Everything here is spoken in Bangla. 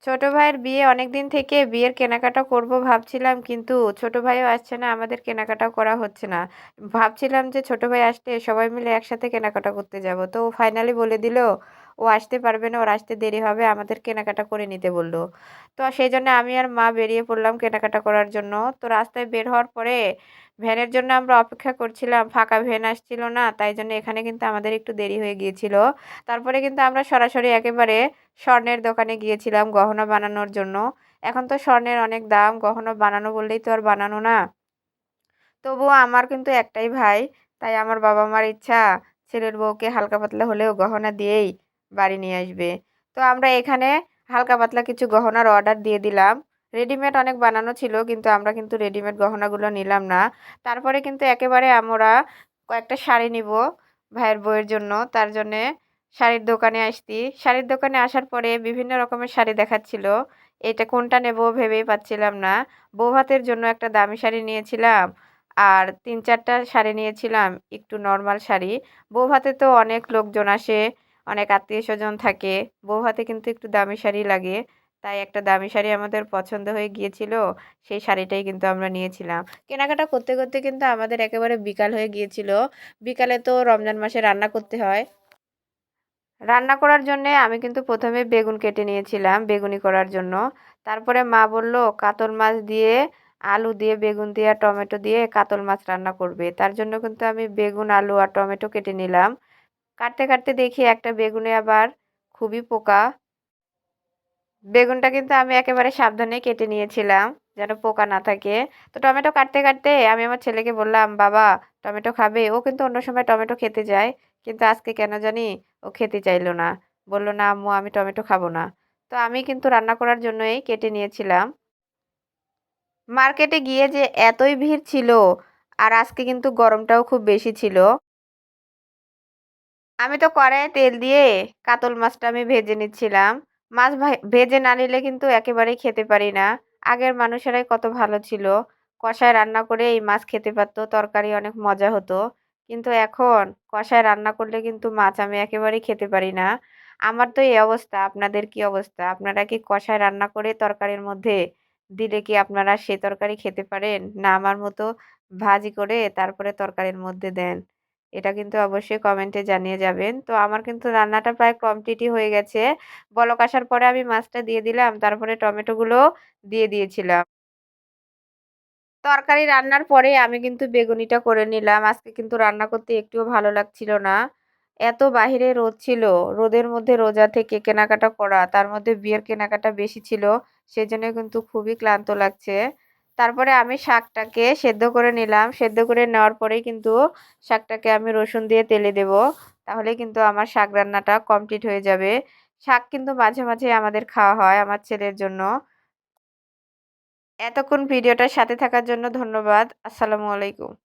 ছোট ভাইয়ের বিয়ে অনেকদিন থেকে বিয়ের কেনাকাটা করব ভাবছিলাম, কিন্তু ছোট ভাইও আসছে না, আমাদের কেনাকাটাও করা হচ্ছে না। ভাবছিলাম যে ছোট ভাই আসলে সবাই মিলে একসাথে কেনাকাটা করতে যাব। তো ও ফাইনালি বলে দিল ও আসতে পারবে না, ওর আসতে দেরি হবে, আমাদের কেনাকাটা করে নিতে বলল। তো সেইজন্য আমি আর মা বেরিয়ে পড়লাম কেনাকাটা করার জন্য। তো রাস্তায় বের হওয়ার পরে ভ্যানের জন্য আমরা অপেক্ষা করছিলাম, ফাঁকা ভ্যান আসছিল না, তাই জন্য এখানে কিন্তু আমাদের একটু দেরি হয়ে গিয়েছিল। তারপরে কিন্তু আমরা সরাসরি একেবারে স্বর্ণের দোকানে গিয়েছিলাম গহনা বানানোর জন্য। এখন তো স্বর্ণের অনেক দাম, গহনা বানানো বললেই তো আর বানানো না। তবুও আমার কিন্তু একটাই ভাই, তাই আমার বাবা-মার ইচ্ছা ছেলের বউকে হালকা পাতলা হলেও গহনা দিয়েই বাড়ি নিয়ে আসবে। তো আমরা এখানে হালকা পাতলা কিছু গহনার অর্ডার দিয়ে দিলাম। রেডিমেড অনেক বানানো ছিল, কিন্তু আমরা কিন্তু রেডিমেড গহনাগুলো নিলাম না। তারপরে কিন্তু একেবারে আমরা কয়েকটা শাড়ি নিব ভাইয়ের বউয়ের জন্য। তার জন্যে শাড়ির দোকানে আসছি। শাড়ির দোকানে আসার পরে বিভিন্ন রকমের শাড়ি দেখাচ্ছিল। এটা কোনটা নেব ভেবেই পাচ্ছিলাম না। বৌভাতের জন্য একটা দামি শাড়ি নিয়েছিলাম। আর ৩-৪ টা শাড়ি নিয়েছিলাম, একটু নরমাল শাড়ি। বৌভাতে তো অনেক লোকজন আসে, অনেক আত্মীয়স্বজন থাকে। বৌভাতে কিন্তু একটু দামি শাড়ি লাগে। তাই একটা দামি শাড়ি আমাদের পছন্দ হয়ে গিয়েছিল। সেই শাড়িটাই কিন্তু আমরা নিয়েছিলাম। কেনাকাটা করতে, করতে কিন্তু আমাদের একেবারে বিকাল হয়ে গিয়েছিল। বিকালে তো রমজান মাসে রান্না করতে হয়। রান্না করার জন্যে আমি কিন্তু ১ম এ বেগুন কেটে নিয়েছিলাম বেগুনি করার জন্য। তারপরে মা বলল কাতল মাছ দিয়ে, আলু দিয়ে, বেগুন দিয়ে আর টমেটো দিয়ে কাতল মাছ রান্না করবে। তার জন্য কিন্তু আমি বেগুন, আলু আর টমেটো কেটে নিলাম। কাটতে, কাটতে দেখি একটা বেগুনে আবার খুবই পোকা। বেগুনটা কিন্তু আমি একেবারে সাবধানে কেটে নিয়েছিলাম, যেন পোকা না থাকে। তো টমেটো কাটতে, কাটতে আমি আমার ছেলেকে বললাম, "বাবা টমেটো খাবে?" ও কিন্তু অন্য সময় টমেটো খেতে চায়। কিন্তু আজকে কেন জানি ও খেতে চাইল না। বলল, "না আম্মু আমি টমেটো খাবো না।" তো আমি কিন্তু রান্না করার জন্যই কেটে নিয়েছিলাম। মার্কেটে গিয়ে যে এতই ভিড় ছিল, আর আজকে কিন্তু গরমটাও খুব বেশি ছিল। আমি তো কড়াইয়ে তেল দিয়ে কাতল মাছটা আমি ভেজে নিচ্ছিলাম। মাছ ভেজে না নিলে কিন্তু একেবারেই খেতে পারি না। আগের মানুষেরাই কত ভালো ছিল। কষায় রান্না করে এই মাছ খেতে পারত, তরকারি অনেক মজা হতো। কিন্তু এখন কষায় রান্না করলে কিন্তু মাছ আমি একেবারেই খেতে পারি না। আমার তো এই অবস্থা, আপনাদের কি অবস্থা? আপনারা কি কষায় রান্না করে তরকারির মধ্যে দিলে কি আপনারা সে তরকারি খেতে পারেন? না আমার মতো ভাজি করে তারপরে তরকারির মধ্যে দেন? এটা কিন্তু অবশ্যই কমেন্টে জানিয়ে যাবেন। তো আমার কিন্তু রান্নাটা প্রায় কমপ্লিটই হয়ে গেছে। বলক আসার পরে আমি মাছটা দিয়ে দিলাম। তারপরে টমেটোগুলো দিয়ে দিয়েছিলাম। তরকারি রান্নার পরে আমি কিন্তু বেগুনিটা করে নিলাম। আজকে কিন্তু রান্না করতে একটুও ভালো লাগছিল না। এত বাহিরে রোদ ছিল। রোদের মধ্যে রোজা থেকে কেনাকাটা করা, তার মধ্যে বিয়ের কেনাকাটা বেশি ছিল। সেজন্য কিন্তু খুবই ক্লান্ত লাগছে। তারপরে আমি শাকটাকে সেদ্ধ করে নিলাম। সেদ্ধ করে নেওয়ার পরেই কিন্তু শাকটাকে আমি রসুন দিয়ে তেলে দেব। তাহলেই কিন্তু আমার শাক রান্নাটা কমপ্লিট হয়ে যাবে। শাক কিন্তু মাঝে, মাঝে আমাদের খাওয়া হয় আমার ছেলের জন্য। এতক্ষণ ভিডিওটার সাথে থাকার জন্য ধন্যবাদ। আসসালামু আলাইকুম।